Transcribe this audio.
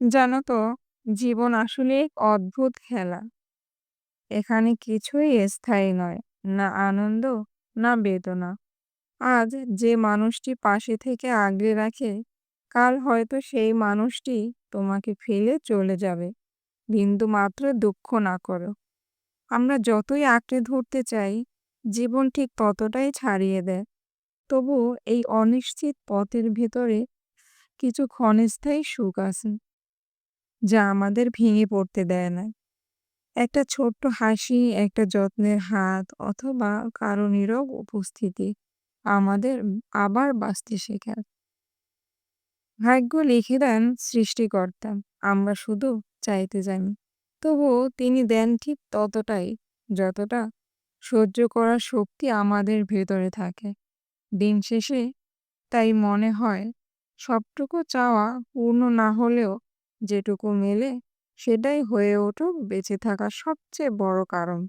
জানো তো, জীবন আসলে এক অদ্ভুত খেলা। এখানে কিছুই স্থায়ী নয়। না আনন্দ, না বেদনা। আজ যে মানুষটি পাশে থেকে আগলে রাখে, কাল হয়তো সেই মানুষটি তোমাকে ফেলে চলে যাবে। বিন্দু মাত্র দুঃখ না করো। আমরা যতই আঁকড়ে ধরতে চাই, জীবন ঠিক ততটাই ছাড়িয়ে দেয়। তবু এই অনিশ্চিত পথের ভেতরে কিছু ক্ষণস্থায়ী সুখ আছে, যা আমাদের ভেঙে পড়তে দেয় না। একটা ছোট্ট হাসি, একটা যত্নের হাত অথবা কারো নীরব উপস্থিতি আমাদের আবার বাঁচতে শেখায়। ভাগ্য লিখে দেন সৃষ্টিকর্তা, আমরা শুধু চাইতে জানি। তবুও তিনি দেন ঠিক ততটাই, যতটা সহ্য করার শক্তি আমাদের ভেতরে থাকে। দিন শেষে তাই মনে হয়, সবটুকু চাওয়া পূর্ণ না হলেও যেটুকু মেলে সেটাই হয়ে উঠুক বেঁচে থাকার সবচেয়ে বড় কারণ।